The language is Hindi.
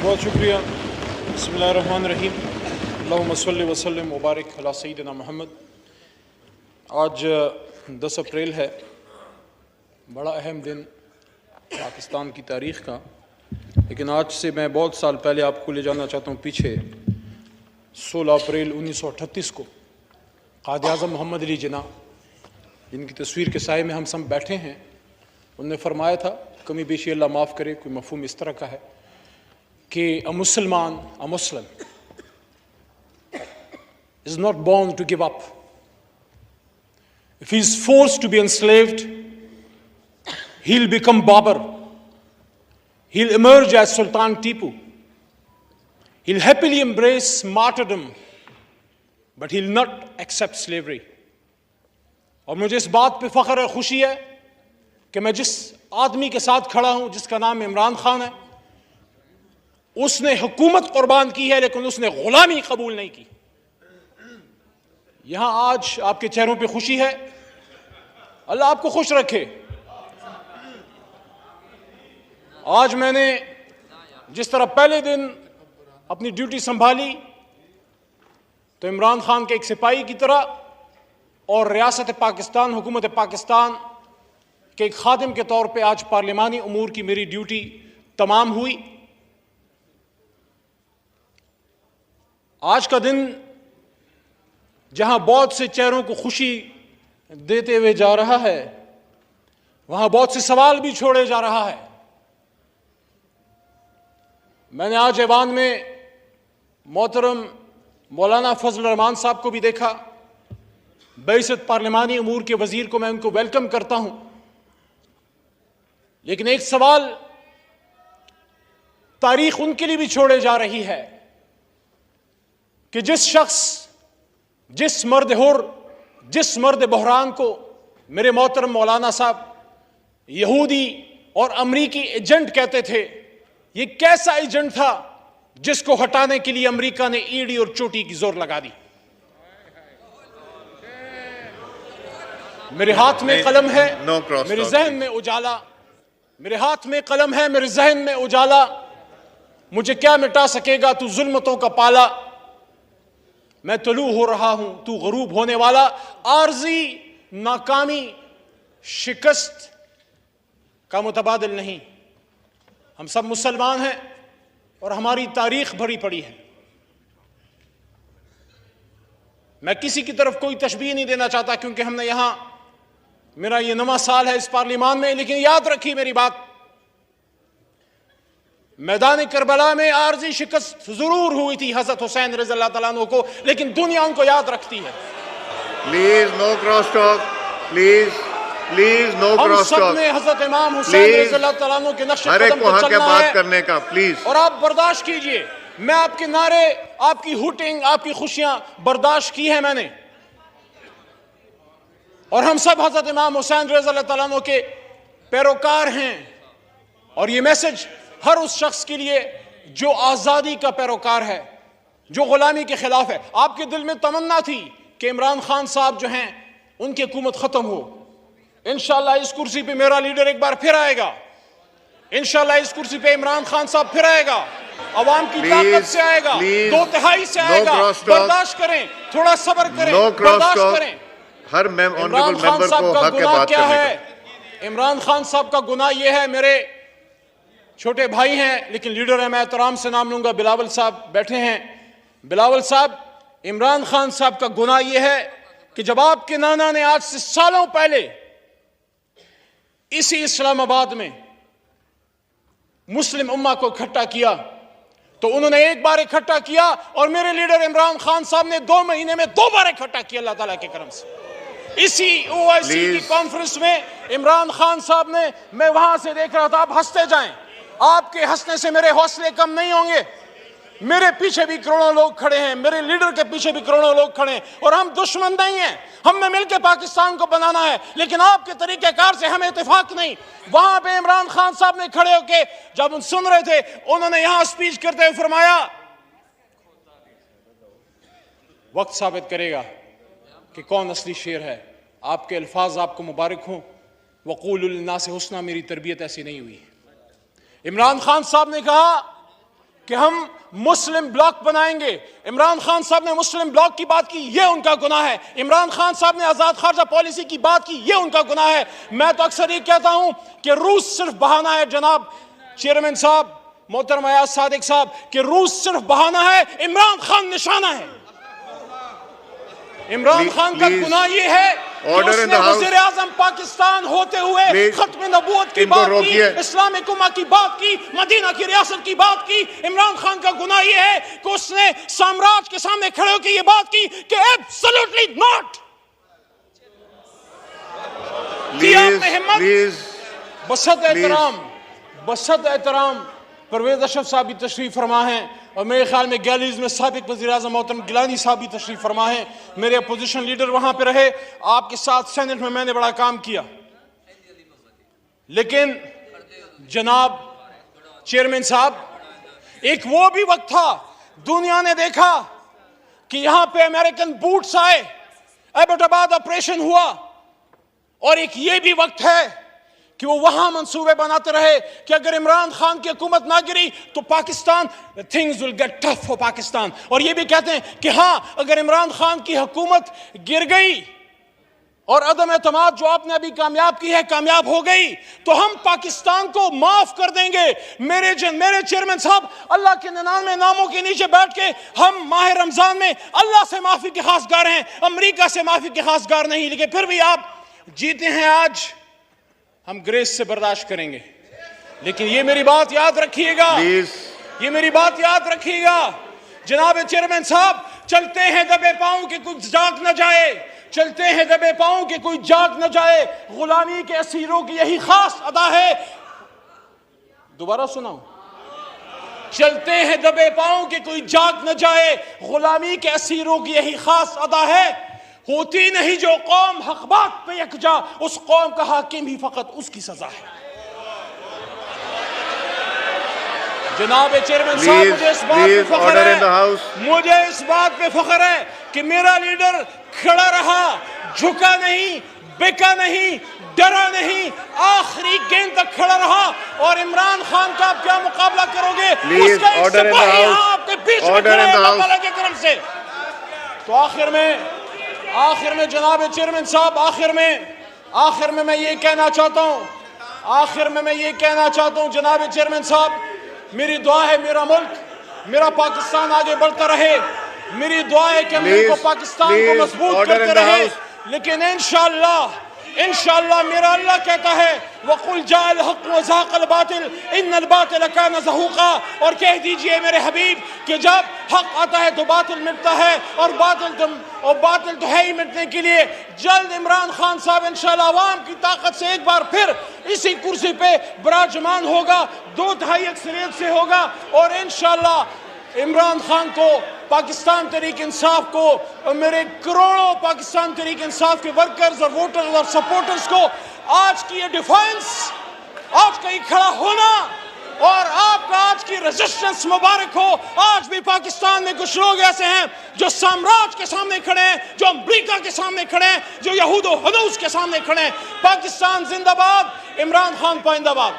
बहुत शुक्रिया। बिस्मिल्लाहिर्रहमानिर्रहीम। अल्लाहुम्मा सल्लि व सल्लिम व बारिक अला सय्यिदिना मोहम्मद। आज 10 अप्रैल है, बड़ा अहम दिन पाकिस्तान की तारीख़ का। लेकिन आज से मैं बहुत साल पहले आपको ले जाना चाहता हूँ पीछे। 16 अप्रैल 1938 को क़ायद आज़म मोहम्मद अली जिन्ना, जिनकी तस्वीर के साए में हम सब बैठे हैं, उन्होंने फरमाया था, कमी बेशी अल्लाह माफ़ करे, कोई मफ़हूम इस तरह का है कि a Muslim is not born to give up. If he is forced to be enslaved, he'll become Babur. He'll emerge as Sultan Tipu. He'll happily embrace martyrdom, but he'll not accept slavery. और मुझे इस बात पे फ़ख्र और खुशी है कि मैं जिस आदमी के साथ खड़ा हूँ, जिसका नाम इमरान खान है, उसने हुकूमत कुर्बान की है लेकिन उसने गुलामी कबूल नहीं की। यहां आज आपके चेहरों पे खुशी है, अल्लाह आपको खुश रखे। आज मैंने जिस तरह पहले दिन अपनी ड्यूटी संभाली तो इमरान खान के एक सिपाही की तरह और रियासत पाकिस्तान, हुकूमत पाकिस्तान के एक खादिम के तौर पे आज पार्लिमानी उमूर की मेरी ड्यूटी तमाम हुई। आज का दिन जहां बहुत से चेहरों को खुशी देते हुए जा रहा है, वहां बहुत से सवाल भी छोड़े जा रहा है। मैंने आज ऐवान में मोहतरम मौलाना फजल रहमान साहब को भी देखा। बैसत पार्लिमानी उमूर के वजीर को मैं उनको वेलकम करता हूं, लेकिन एक सवाल तारीख उनके लिए भी छोड़े जा रही है कि जिस शख्स, जिस मर्द हुर, जिस मर्द बहरान को मेरे मोहतरम मौलाना साहब यहूदी और अमरीकी एजेंट कहते थे, ये कैसा एजेंट था जिसको हटाने के लिए अमरीका ने ईडी और चोटी की जोर लगा दी। मेरे हाथ में कलम है, मेरे जहन में उजाला, मेरे हाथ में कलम है, मेरे जहन में उजाला। मुझे क्या मिटा सकेगा तू जुल्मतों का पाला। मैं तलू हो रहा हूं, तू गरूब होने वाला। आर्जी नाकामी शिकस्त का मुतबादिल नहीं। हम सब मुसलमान हैं और हमारी तारीख भरी पड़ी है। मैं किसी की तरफ कोई तशबीह नहीं देना चाहता क्योंकि हमने यहां, मेरा ये 9वां साल है इस पार्लिमान में, लेकिन याद रखिए मेरी बात, मैदान करबला में आर्जी शिकस्त जरूर हुई थी हजरत हुसैन रज़ी अल्लाह तआला अन्हु को, लेकिन दुनिया उनको याद रखती है। Please no cross talk, please please no cross talk. हम सब ने हजरत इमाम हुसैन रज़ी अल्लाह तआला अन्हु के नक्शे कदम पर चलना बात है करने का प्लीज, और आप बर्दाश्त कीजिए। मैं आपके नारे, आपकी हुटिंग, आपकी खुशियां बर्दाश्त की है मैंने, और हम सब हजरत इमाम हुसैन रज़ी अल्लाह तआला अन्हु के पैरोकार हैं। और ये मैसेज हर उस शख्स के लिए जो आज़ादी का पैरोकार है, जो गुलामी के खिलाफ है। आपके दिल में तमन्ना थी कि इमरान खान साहब जो हैं उनकी हुकूमत खत्म हो। इंशाअल्लाह इस कुर्सी पे मेरा लीडर एक बार फिर आएगा, इंशाअल्लाह इस कुर्सी पे इमरान खान साहब फिर आएगा, अवाम की ताकत से आएगा, 2/3 से आएगा। बर्दाश्त करें, थोड़ा सब्र करें, बर्दाश्त करें। हर इमरान खान साहब का गुनाह क्या है? इमरान खान साहब का गुनाह यह है, मेरे छोटे भाई हैं लेकिन लीडर है, मैं एहतराम से नाम लूंगा, बिलावल साहब बैठे हैं। बिलावल साहब, इमरान खान साहब का गुनाह यह है कि जब आपके नाना ने आज से सालों पहले इसी इस्लामाबाद में मुस्लिम उम्मा को इकट्ठा किया तो उन्होंने एक बार इकट्ठा किया और मेरे लीडर इमरान खान साहब ने 2 महीने में 2 बार इकट्ठा किया अल्लाह ताला के करम से। इसी OIC की कॉन्फ्रेंस में इमरान खान साहब ने, मैं वहां से देख रहा था, आप हंसते जाएं, आपके हंसने से मेरे हौसले कम नहीं होंगे। मेरे पीछे भी करोड़ों लोग खड़े हैं, मेरे लीडर के पीछे भी करोड़ों लोग खड़े हैं, और हम दुश्मन नहीं हैं। हमने मिलकर पाकिस्तान को बनाना है, लेकिन आपके तरीकेकार से हमें इत्तेफाक नहीं। वहां पे इमरान खान साहब ने खड़े होके जब उन सुन रहे थे, उन्होंने यहां स्पीच करते हुए फरमाया, वक्त साबित करेगा कि कौन असली शेर है। आपके अल्फाज आपको मुबारक हों। वक़ूलु लिन्नासि हुस्ना, मेरी तरबियत ऐसी नहीं हुई। इमरान खान साहब ने कहा कि हम मुस्लिम ब्लॉक बनाएंगे। इमरान खान साहब ने मुस्लिम ब्लॉक की बात की, ये उनका गुनाह है। इमरान खान साहब ने आजाद खारजा पॉलिसी की बात की, ये उनका गुनाह है। मैं तो अक्सर ये कहता हूं कि रूस सिर्फ बहाना है। जनाब चेयरमैन साहब, मोहतरम अयाज सादिक साहब, कि रूस सिर्फ बहाना है, इमरान खान निशाना है। इमरान खान का गुनाह ये है कि उसने वज़ीर आज़म पाकिस्तान होते हुए खत्म नबूवत की बात की, इस्लामिक उम्मा की बात की, मदीना की रियासत की बात की। इमरान खान का गुनाह ये है कि उसने साम्राज्य के सामने खड़े होकर ये बात की कि एब्सोल्युटली नॉट। बसत एहतराम परवेज अशरफ साहब भी तशरीफ फरमा है, और मेरे ख्याल में गैलरीज में साबिक वज़ीर आज़म मोहतरम गिलानी साहब भी तशरीफ फरमा है। मेरे अपोजिशन लीडर वहां पे रहे, आपके साथ सेनेट में मैंने बड़ा काम किया। लेकिन जनाब चेयरमैन साहब, एक वो भी वक्त था, दुनिया ने देखा कि यहां पे अमेरिकन बूट्स आए, एबटाबाद ऑपरेशन हुआ, और एक ये भी वक्त है कि वो वहां मंसूबे बनाते रहे कि अगर इमरान खान की हुकूमत ना गिरी तो Pakistan, things will get tough for Pakistan. और ये भी कहते हैं कि हाँ, अगर इमरान खान की हुकूमत गिर गई और अदम एतमाद जो आपने अभी कामयाब की है कामयाब हो गई, तो हम पाकिस्तान को माफ कर देंगे। मेरे चेयरमैन साहब, अल्लाह के 99 नामों के नीचे बैठ के हम माह रमजान में अल्लाह से माफी के खासगार हैं, अमेरिका से माफी के खासगार नहीं। लेकिन फिर भी आप जीते हैं आज, हम ग्रेस से बर्दाश्त करेंगे। लेकिन ये मेरी बात याद रखिएगा, ये मेरी बात याद रखिएगा जनाब चेयरमैन साहब, चलते हैं दबे पांव के कुछ जाग न जाए, चलते हैं दबे पांव के कोई जाग न जाए। गुलामी के असीरों की यही खास अदा है। दोबारा सुनाओ, चलते हैं दबे पांव के कोई जाग न जाए, गुलामी के असीरों की यही खास अदा है। होती नहीं जो कौम हक बात पे यकजा, उस कौम का हाकिम ही फकत उसकी सजा है। जनाब चेयरमैन साहब, मुझे इस बात पे फख्र है, मुझे इस बात पे फख्र है कि मेरा लीडर खड़ा रहा, झुका नहीं, बिका नहीं, डरा नहीं, आखिरी गेंद तक खड़ा रहा। और इमरान खान का आप क्या मुकाबला करोगे, उसका एक सिपाही आपके बीच में खड़ा है अल्लाह ताला के करम से। तो आखिर में जनाब चेयरमैन साहब, आखिर में मैं ये कहना चाहता हूं, जनाब चेयरमैन साहब, मेरी दुआ है मेरा मुल्क, मेरा पाकिस्तान आगे बढ़ता रहे। मेरी दुआ है कि मुल्क को, पाकिस्तान को मजबूत करते रहे। लेकिन इंशाअल्लाह मेरा अल्लाह कहता है, वकुल जाअल हक़ व ज़ाक़ल बातिल इन्नल बातिल कान ज़हूक़ा। और कह दीजिए मेरे हबीब कि जब हक आता है तो बातिल मिटता है, और बातिल तो है ही मिटने के लिए। जल्द इमरान खान साहब इंशाअल्लाह अवाम की ताकत से एक बार फिर इसी कुर्सी पे विराजमान होगा, 2/3 अक्सरियत से होगा। और इंशाअल्लाह इमरान खान को, पाकिस्तान तहरीक इंसाफ को, और मेरे करोड़ों पाकिस्तान तहरीक इंसाफ के वर्कर्स और वोटर्स और सपोर्टर्स को आज की ये डिफेंस, आज का ये खड़ा होना और आपका आज की रेजिस्टेंस मुबारक हो। आज भी पाकिस्तान में कुछ लोग ऐसे हैं जो साम्राज्य के सामने खड़े हैं, जो अमेरिका के सामने खड़े हैं, जो यहूद और हनूस के सामने खड़े हैं। पाकिस्तान जिंदाबाद, इमरान खान पाइंदाबाद।